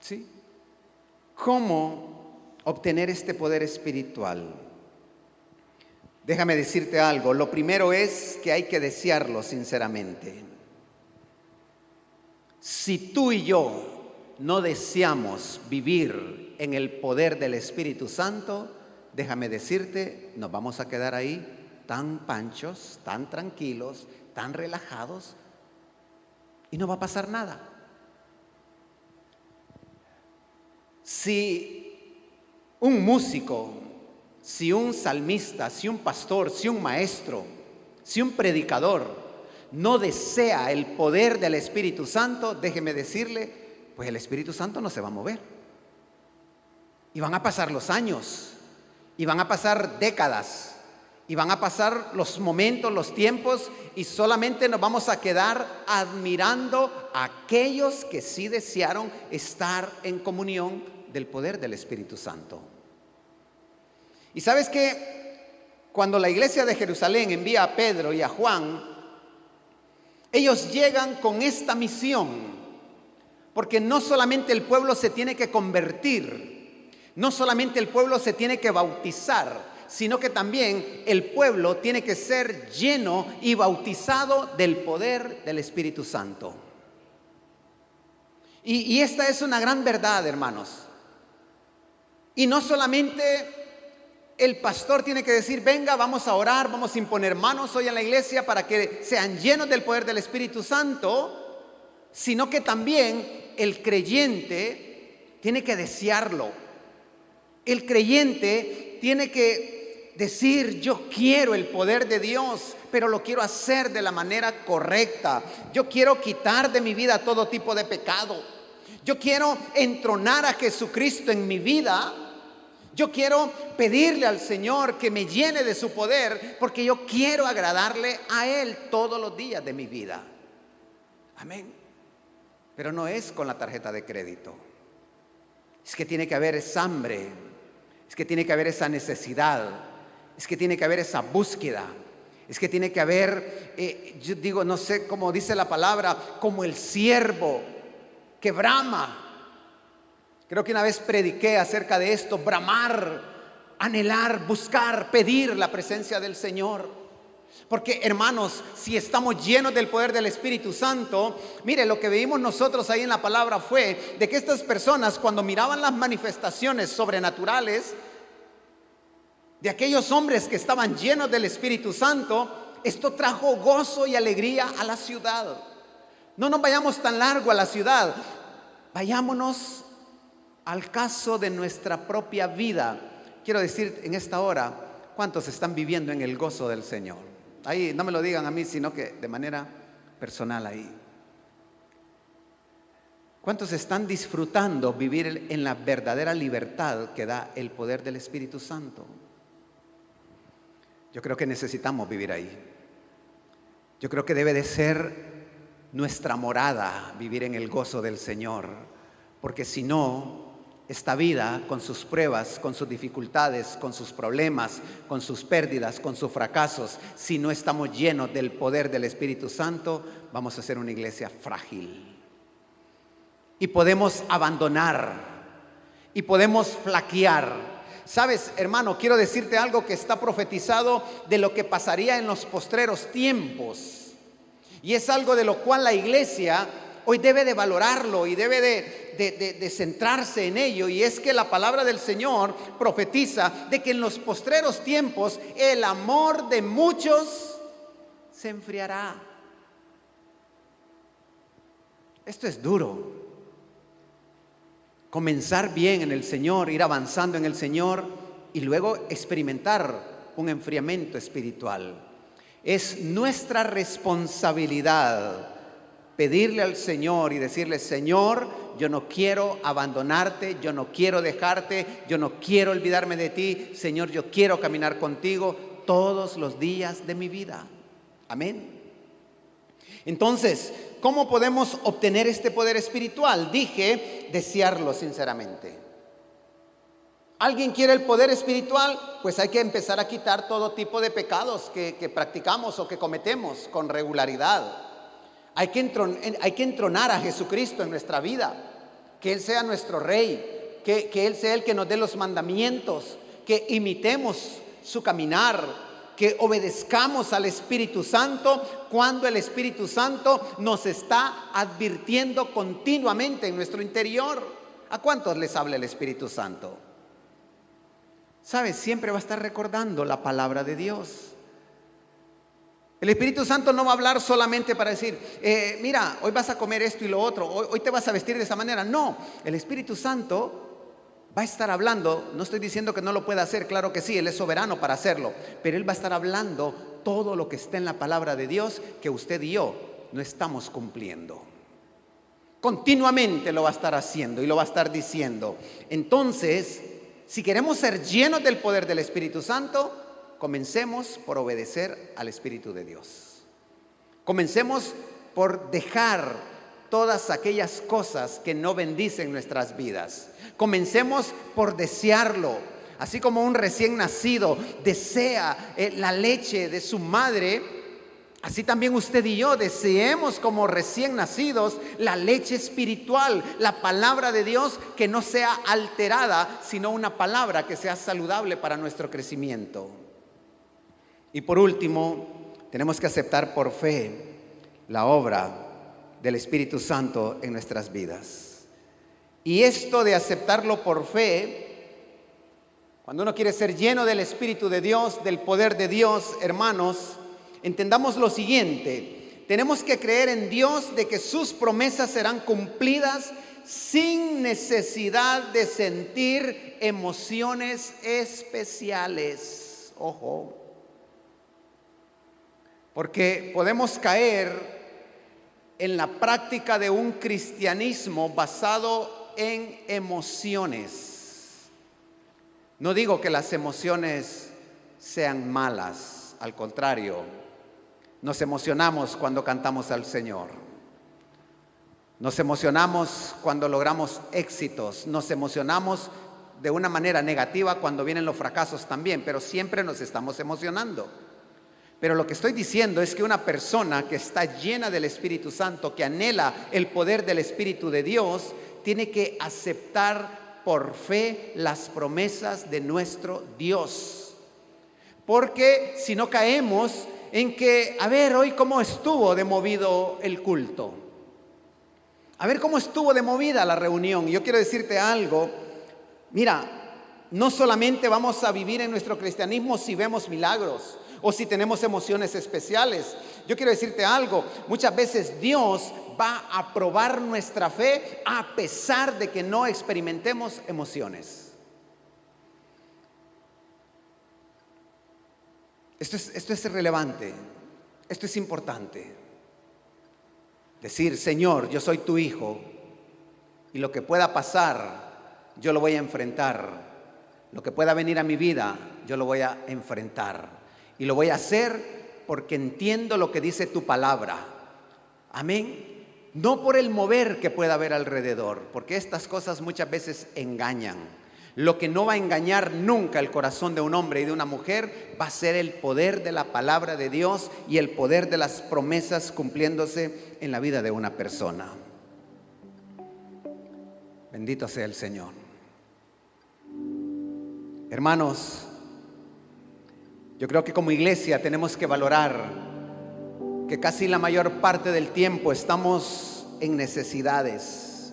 ¿Sí? ¿Cómo obtener este poder espiritual? Déjame decirte algo. Lo primero es que hay que desearlo sinceramente. Si tú y yo no deseamos vivir en el poder del Espíritu Santo, déjame decirte, nos vamos a quedar ahí tan panchos, tan tranquilos, tan relajados, y no va a pasar nada. Si un músico, si un salmista, si un pastor, si un maestro, si un predicador no desea el poder del Espíritu Santo, déjeme decirle, pues el Espíritu Santo no se va a mover. Y van a pasar los años, y van a pasar décadas, y van a pasar los momentos, los tiempos, y solamente nos vamos a quedar admirando a aquellos que sí desearon estar en comunión del poder del Espíritu Santo. Y sabes que cuando la iglesia de Jerusalén envía a Pedro y a Juan, ellos llegan con esta misión, porque no solamente el pueblo se tiene que convertir, no solamente el pueblo se tiene que bautizar, sino que también el pueblo tiene que ser lleno y bautizado del poder del Espíritu Santo. Y esta es una gran verdad, hermanos. Y no solamente el pastor tiene que decir, venga, vamos a orar, vamos a imponer manos hoy en la iglesia para que sean llenos del poder del Espíritu Santo, sino que también el creyente tiene que desearlo. El creyente tiene que decir, yo quiero el poder de Dios, pero lo quiero hacer de la manera correcta. Yo quiero quitar de mi vida todo tipo de pecado. Yo quiero entronar a Jesucristo en mi vida. Yo quiero pedirle al Señor que me llene de su poder, porque yo quiero agradarle a Él todos los días de mi vida. Amén. Pero no es con la tarjeta de crédito. Es que tiene que haber esa hambre, es que tiene que haber esa necesidad, es que tiene que haber esa búsqueda, es que tiene que haber, yo digo, no sé cómo dice la palabra, como el siervo que brama. Creo que una vez prediqué acerca de esto, bramar, anhelar, buscar, pedir la presencia del Señor. Porque, hermanos, si estamos llenos del poder del Espíritu Santo, mire, lo que vimos nosotros ahí en la palabra fue de que estas personas, cuando miraban las manifestaciones sobrenaturales de aquellos hombres que estaban llenos del Espíritu Santo, esto trajo gozo y alegría a la ciudad. No nos vayamos tan largo a la ciudad, vayámonos al caso de nuestra propia vida. Quiero decir en esta hora, ¿cuántos están viviendo en el gozo del Señor? Ahí no me lo digan a mí, sino que de manera personal ahí. ¿Cuántos están disfrutando vivir en la verdadera libertad que da el poder del Espíritu Santo? Yo creo que necesitamos vivir ahí. Yo creo que debe de ser nuestra morada vivir en el gozo del Señor, porque si no, esta vida con sus pruebas, con sus dificultades, con sus problemas, con sus pérdidas, con sus fracasos, si no estamos llenos del poder del Espíritu Santo, vamos a ser una iglesia frágil. Y podemos abandonar, y podemos flaquear. Sabes, hermano, quiero decirte algo que está profetizado de lo que pasaría en los postreros tiempos. Y es algo de lo cual la iglesia hoy debe de valorarlo y debe de centrarse en ello. Y es que la palabra del Señor profetiza de que en los postreros tiempos el amor de muchos se enfriará. Esto es duro. Comenzar bien en el Señor, ir avanzando en el Señor y luego experimentar un enfriamiento espiritual. Es nuestra responsabilidad pedirle al Señor y decirle: Señor, yo no quiero abandonarte, yo no quiero dejarte, yo no quiero olvidarme de ti. Señor, yo quiero caminar contigo todos los días de mi vida. Amén. Entonces, ¿cómo podemos obtener este poder espiritual? Dije, desearlo sinceramente. ¿Alguien quiere el poder espiritual? Pues hay que empezar a quitar todo tipo de pecados que practicamos o que cometemos con regularidad. Hay que entronar a Jesucristo en nuestra vida, que Él sea nuestro Rey, que Él sea el que nos dé los mandamientos, que imitemos su caminar, que obedezcamos al Espíritu Santo cuando el Espíritu Santo nos está advirtiendo continuamente en nuestro interior. ¿A cuántos les habla el Espíritu Santo? ¿Sabes? Siempre va a estar recordando la palabra de Dios. El Espíritu Santo no va a hablar solamente para decir, mira, hoy vas a comer esto y lo otro, hoy te vas a vestir de esa manera. No, el Espíritu Santo va a estar hablando. No estoy diciendo que no lo pueda hacer, claro que sí, Él es soberano para hacerlo, pero Él va a estar hablando todo lo que está en la palabra de Dios que usted y yo no estamos cumpliendo. Continuamente lo va a estar haciendo y lo va a estar diciendo. Entonces, si queremos ser llenos del poder del Espíritu Santo, comencemos por obedecer al Espíritu de Dios. Comencemos por dejar todas aquellas cosas que no bendicen nuestras vidas. Comencemos por desearlo. Así como un recién nacido desea la leche de su madre, así también usted y yo deseemos como recién nacidos la leche espiritual, la palabra de Dios que no sea alterada, sino una palabra que sea saludable para nuestro crecimiento. Y por último, tenemos que aceptar por fe la obra del Espíritu Santo en nuestras vidas. Y esto de aceptarlo por fe, cuando uno quiere ser lleno del Espíritu de Dios, del poder de Dios, hermanos, entendamos lo siguiente: tenemos que creer en Dios de que sus promesas serán cumplidas sin necesidad de sentir emociones especiales. Ojo, porque podemos caer en la práctica de un cristianismo basado en emociones. No digo que las emociones sean malas, al contrario, nos emocionamos cuando cantamos al Señor. Nos emocionamos cuando logramos éxitos, nos emocionamos de una manera negativa cuando vienen los fracasos también, pero siempre nos estamos emocionando. Pero lo que estoy diciendo es que una persona que está llena del Espíritu Santo, que anhela el poder del Espíritu de Dios, tiene que aceptar por fe las promesas de nuestro Dios. Porque si no caemos en que, a ver, hoy cómo estuvo de movido el culto. A ver cómo estuvo de movida la reunión. Yo quiero decirte algo. Mira, no solamente vamos a vivir en nuestro cristianismo si vemos milagros o si tenemos emociones especiales. Yo quiero decirte algo, muchas veces Dios va a probar nuestra fe a pesar de que no experimentemos emociones. Esto es relevante, esto es importante. Decir, Señor, yo soy tu hijo y lo que pueda pasar, yo lo voy a enfrentar. Lo que pueda venir a mi vida, yo lo voy a enfrentar. Y lo voy a hacer porque entiendo lo que dice tu palabra. Amén. No por el mover que pueda haber alrededor, porque estas cosas muchas veces engañan. Lo que no va a engañar nunca el corazón de un hombre y de una mujer va a ser el poder de la palabra de Dios y el poder de las promesas cumpliéndose en la vida de una persona. Bendito sea el Señor. Hermanos, yo creo que como iglesia tenemos que valorar que casi la mayor parte del tiempo estamos en necesidades.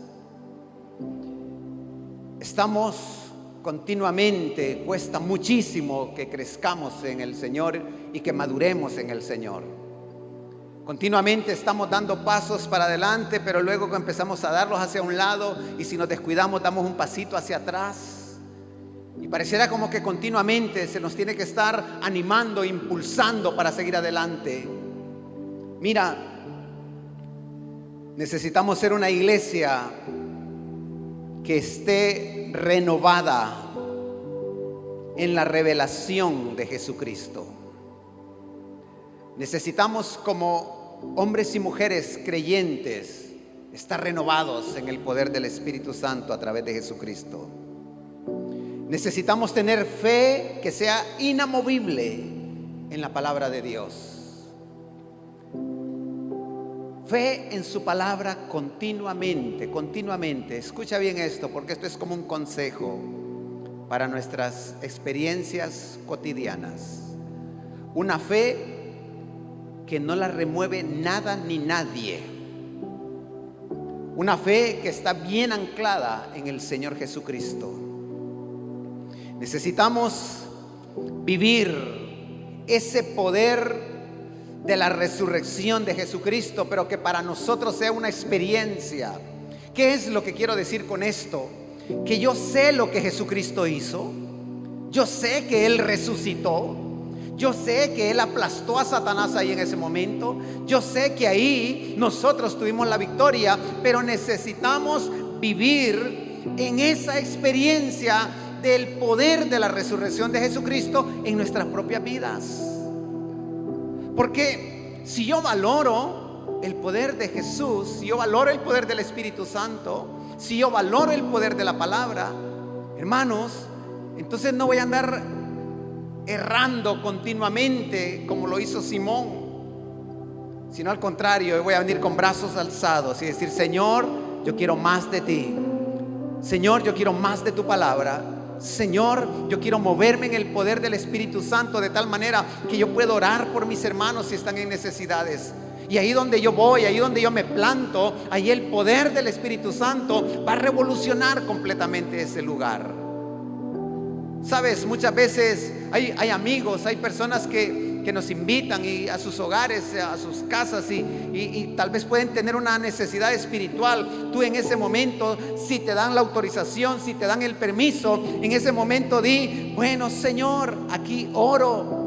Estamos continuamente, cuesta muchísimo que crezcamos en el Señor y que maduremos en el Señor. Continuamente estamos dando pasos para adelante, pero luego empezamos a darlos hacia un lado y si nos descuidamos damos un pasito hacia atrás. Y pareciera como que continuamente se nos tiene que estar animando, impulsando para seguir adelante. Mira, necesitamos ser una iglesia que esté renovada en la revelación de Jesucristo. Necesitamos como hombres y mujeres creyentes, estar renovados en el poder del Espíritu Santo a través de Jesucristo. Necesitamos tener fe que sea inamovible en la palabra de Dios. Fe en su palabra continuamente. Escucha bien esto, porque esto es como un consejo para nuestras experiencias cotidianas. Una fe que no la remueve nada ni nadie. Una fe que está bien anclada en el Señor Jesucristo. Necesitamos vivir ese poder de la resurrección de Jesucristo, pero que para nosotros sea una experiencia. ¿Qué es lo que quiero decir con esto? Que yo sé lo que Jesucristo hizo. Yo sé que Él resucitó. Yo sé que Él aplastó a Satanás ahí en ese momento. Yo sé que ahí nosotros tuvimos la victoria, pero necesitamos vivir en esa experiencia del poder de la resurrección de Jesucristo en nuestras propias vidas. Porque si yo valoro el poder de Jesús, si yo valoro el poder del Espíritu Santo, si yo valoro el poder de la palabra, hermanos, entonces no voy a andar errando continuamente como lo hizo Simón, sino al contrario, voy a venir con brazos alzados y decir: Señor, yo quiero más de ti. Señor, yo quiero más de tu palabra. Señor, yo quiero moverme en el poder del Espíritu Santo de tal manera que yo puedo orar por mis hermanos si están en necesidades. Y ahí donde yo voy, ahí donde yo me planto, ahí el poder del Espíritu Santo va a revolucionar completamente ese lugar. Sabes, muchas veces hay amigos, hay personas que nos invitan a sus hogares, a sus casas y tal vez pueden tener una necesidad espiritual. Tú en ese momento, si te dan la autorización, si te dan el permiso, en ese momento di: bueno, Señor, aquí oro.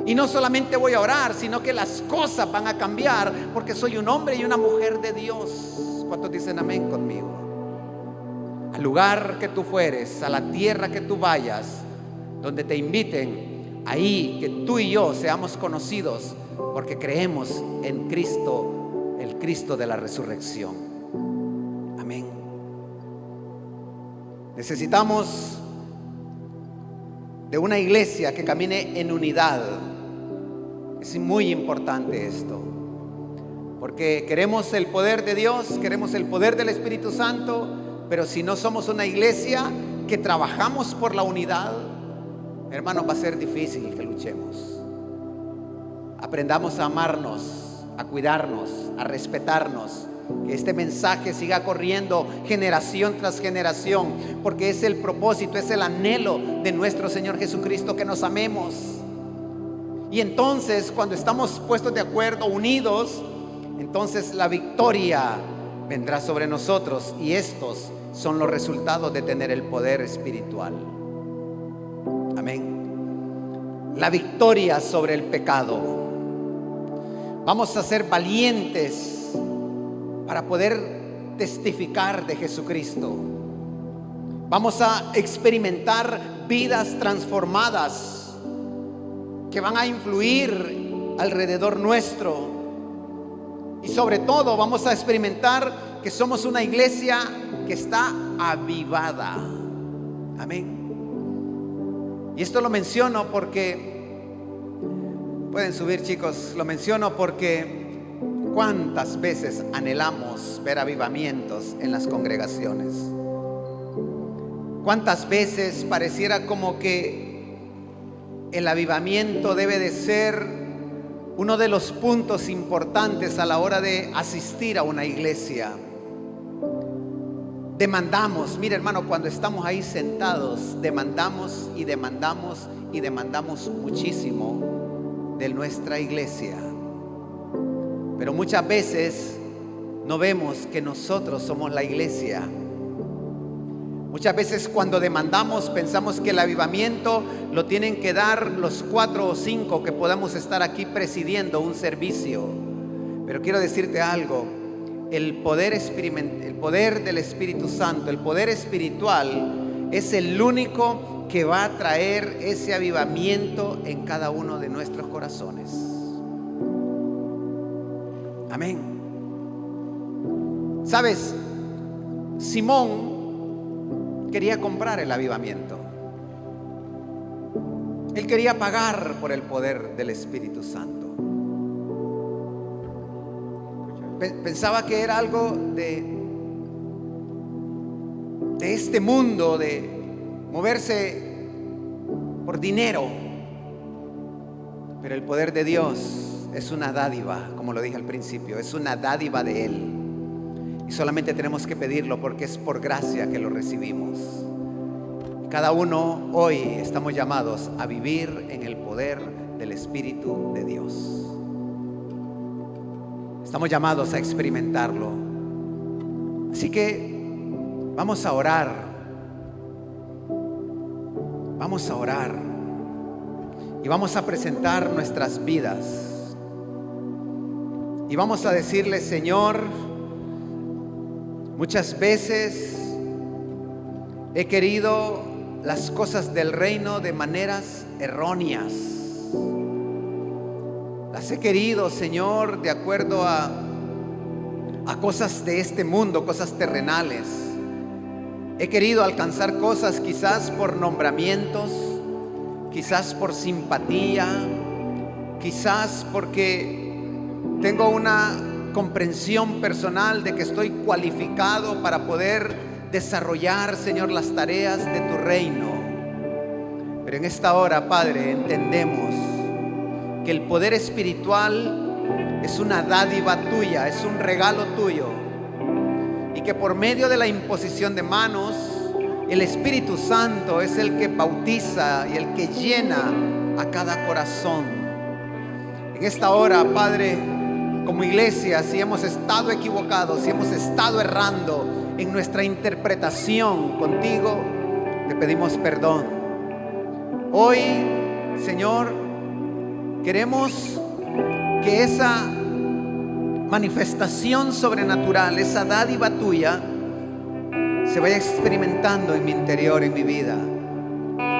Y no solamente voy a orar, sino que las cosas van a cambiar, porque soy un hombre y una mujer de Dios. ¿Cuántos dicen amén conmigo? Al lugar que tú fueres, a la tierra que tú vayas, donde te inviten, ahí que tú y yo seamos conocidos, porque creemos en Cristo, el Cristo de la resurrección. Amén. Necesitamos de una iglesia que camine en unidad. Es muy importante esto, porque queremos el poder de Dios, queremos el poder del Espíritu Santo, pero si no somos una iglesia que trabajamos por la unidad, hermanos, va a ser difícil que luchemos. Aprendamos a amarnos, a cuidarnos, a respetarnos. Que este mensaje siga corriendo generación tras generación, porque es el propósito, es el anhelo de nuestro Señor Jesucristo, que nos amemos. Y entonces, cuando estamos puestos de acuerdo, unidos, entonces la victoria vendrá sobre nosotros, y estos son los resultados de tener el poder espiritual. Amén. La victoria sobre el pecado. Vamos a ser valientes para poder testificar de Jesucristo. Vamos a experimentar vidas transformadas que van a influir alrededor nuestro. Y sobre todo vamos a experimentar que somos una iglesia que está avivada. Amén. Y esto lo menciono porque, pueden subir, chicos, lo menciono porque cuántas veces anhelamos ver avivamientos en las congregaciones. Cuántas veces pareciera como que el avivamiento debe de ser uno de los puntos importantes a la hora de asistir a una iglesia. Demandamos, mire hermano, cuando estamos ahí sentados, demandamos y demandamos y demandamos muchísimo de nuestra iglesia. Pero muchas veces no vemos que nosotros somos la iglesia. Muchas veces cuando demandamos pensamos que el avivamiento lo tienen que dar los 4 o 5 que podamos estar aquí presidiendo un servicio. Pero quiero decirte algo: el poder del Espíritu Santo, el poder espiritual, es el único que va a traer ese avivamiento en cada uno de nuestros corazones. Amén. ¿Sabes? Simón quería comprar el avivamiento. Él quería pagar por el poder del Espíritu Santo. Pensaba que era algo de este mundo, de moverse por dinero. Pero el poder de Dios es una dádiva, como lo dije al principio, es una dádiva de Él. Y solamente tenemos que pedirlo porque es por gracia que lo recibimos. Cada uno hoy estamos llamados a vivir en el poder del Espíritu de Dios. Estamos llamados a experimentarlo. Así que vamos a orar. Vamos a orar. Y vamos a presentar nuestras vidas. Y vamos a decirle: Señor, muchas veces he querido las cosas del reino de maneras erróneas. Las he querido, Señor, de acuerdo a cosas de este mundo, cosas terrenales. He querido alcanzar cosas quizás por nombramientos, quizás por simpatía, quizás porque tengo una comprensión personal de que estoy cualificado para poder desarrollar, Señor, las tareas de tu reino. Pero en esta hora, Padre, entendemos que el poder espiritual es una dádiva tuya, es un regalo tuyo, y que por medio de la imposición de manos, el Espíritu Santo es el que bautiza y el que llena a cada corazón. En esta hora, Padre, como iglesia, si hemos estado equivocados, si hemos estado errando en nuestra interpretación contigo, te pedimos perdón. Hoy, Señor, queremos que esa manifestación sobrenatural, esa dádiva tuya, se vaya experimentando en mi interior, en mi vida.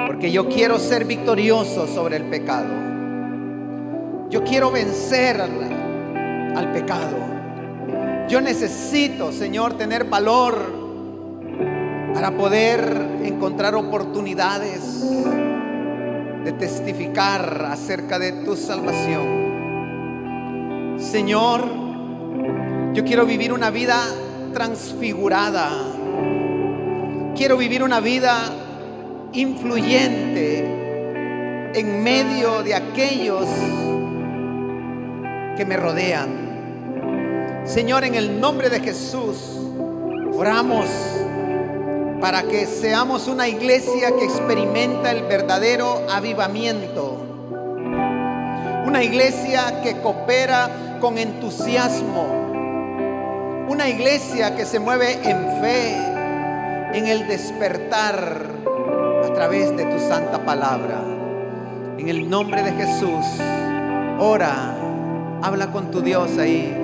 Porque yo quiero ser victorioso sobre el pecado. Yo quiero vencer al pecado. Yo necesito, Señor, tener valor para poder encontrar oportunidades de testificar acerca de tu salvación. Señor, yo quiero vivir una vida transfigurada. Quiero vivir una vida influyente en medio de aquellos que me rodean. Señor, en el nombre de Jesús, oramos para que seamos una iglesia que experimenta el verdadero avivamiento. Una iglesia que coopera con entusiasmo. Una iglesia que se mueve en fe, en el despertar a través de tu santa palabra. En el nombre de Jesús, ora, habla con tu Dios ahí.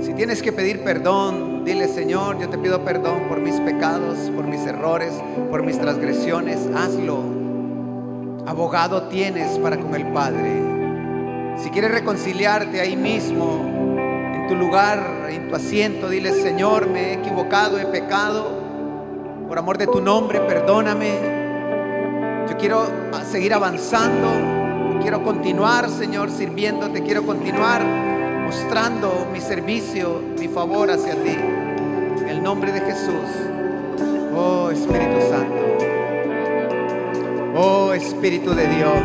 Si tienes que pedir perdón, dile: Señor, yo te pido perdón por mis pecados, por mis errores, por mis transgresiones. Hazlo. Abogado tienes para con el Padre. Si quieres reconciliarte ahí mismo, en tu lugar, en tu asiento, dile: Señor, me he equivocado, he pecado. Por amor de tu nombre, perdóname. Yo quiero seguir avanzando. Quiero continuar, Señor, sirviéndote. Quiero continuar mostrando mi servicio, mi favor hacia ti. En el nombre de Jesús. Oh Espíritu Santo. Oh Espíritu de Dios.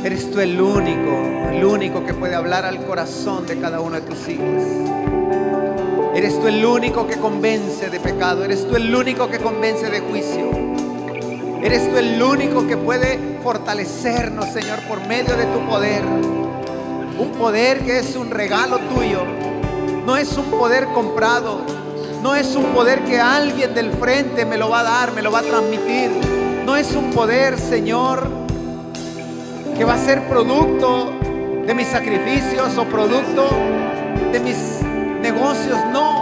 Eres tú el único que puede hablar al corazón de cada uno de tus hijos. Eres tú el único que convence de pecado. Eres tú el único que convence de juicio. Eres tú el único que puede fortalecernos, Señor, por medio de tu poder. Un poder que es un regalo tuyo. No es un poder comprado. No es un poder que alguien del frente me lo va a dar, me lo va a transmitir. No es un poder, Señor, que va a ser producto de mis sacrificios o producto de mis negocios. No,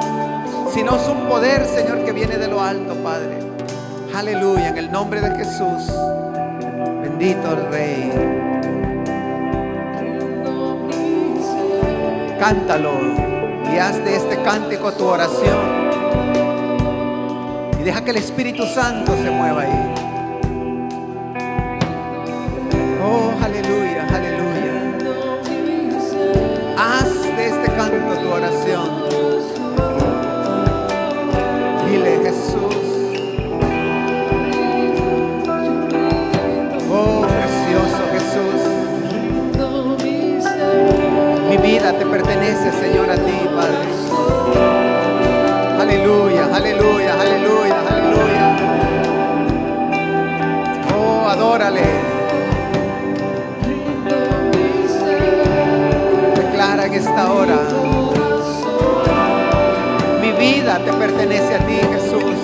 sino es un poder, Señor, que viene de lo alto, Padre. Aleluya, en el nombre de Jesús. Bendito el Rey. Cántalo y haz de este cántico tu oración. Y deja que el Espíritu Santo se mueva ahí. Oh, aleluya, aleluya. Haz de este canto tu oración. Dile, Jesús. Oh, precioso Jesús. Mi vida te pertenece, Señor, a ti, Padre. Aleluya, aleluya, aleluya, aleluya. Oh, adórale. Declara en esta hora: mi vida te pertenece a ti, Jesús.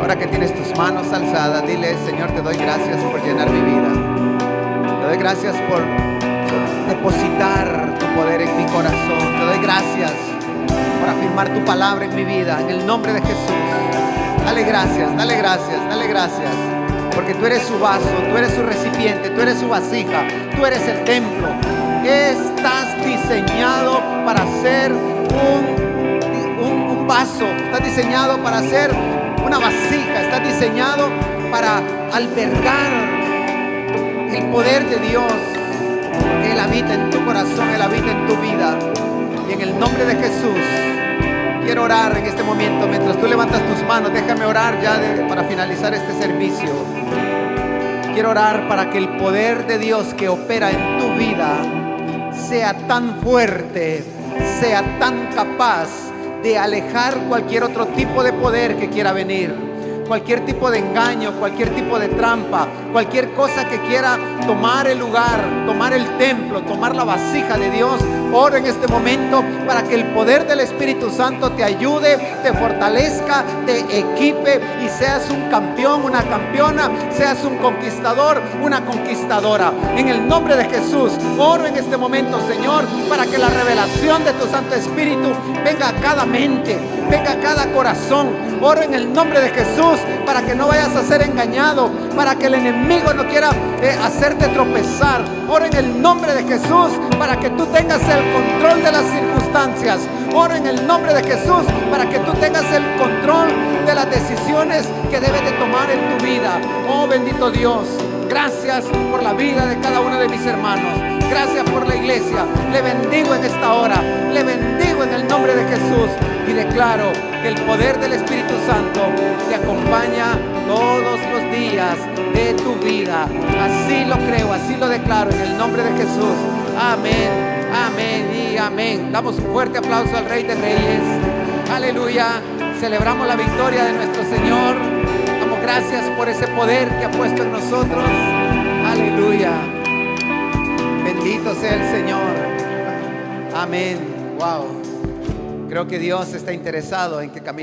Ahora que tienes tus manos alzadas, dile: Señor, te doy gracias por llenar mi vida. Te doy gracias por depositar tu poder en mi corazón. Te doy gracias por afirmar tu palabra en mi vida. En el nombre de Jesús. Dale gracias, dale gracias, dale gracias. Porque tú eres su vaso, tú eres su recipiente, tú eres su vasija, tú eres el templo. Estás diseñado para ser un vaso. Estás diseñado para ser una vasija. Estás diseñado para albergar el poder de Dios. Que Él habita en tu corazón, Él habita en tu vida. Y en el nombre de Jesús quiero orar en este momento. Mientras tú levantas tus manos, déjame orar ya para finalizar este servicio. Quiero orar para que el poder de Dios que opera en tu vida sea tan fuerte, sea tan capaz de alejar cualquier otro tipo de poder que quiera venir. Cualquier tipo de engaño, cualquier tipo de trampa, cualquier cosa que quiera tomar el lugar, tomar el templo, tomar la vasija de Dios. Oro en este momento para que el poder del Espíritu Santo te ayude, te fortalezca, te equipe y seas un campeón, una campeona, seas un conquistador, una conquistadora. En el nombre de Jesús, oro en este momento, Señor, para que la revelación de tu Santo Espíritu venga a cada mente, venga a cada corazón. Oro en el nombre de Jesús para que no vayas a ser engañado, para que el enemigo no quiera hacerte tropezar. Oro en el nombre de Jesús para que tú tengas el control de las circunstancias. Oro en el nombre de Jesús para que tú tengas el control de las decisiones que debes de tomar en tu vida. Oh bendito Dios, gracias por la vida de cada uno de mis hermanos. Gracias por la iglesia. Le bendigo en esta hora. Le bendigo en el nombre de Jesús. Y declaro que el poder del Espíritu Santo te acompaña todos los días de tu vida. Así lo creo, así lo declaro en el nombre de Jesús. Amén, amén y amén. Damos un fuerte aplauso al Rey de Reyes. Aleluya. Celebramos la victoria de nuestro Señor. Damos gracias por ese poder que ha puesto en nosotros. Aleluya. Bendito sea el Señor. Amén. Wow. Creo que Dios está interesado en que caminemos.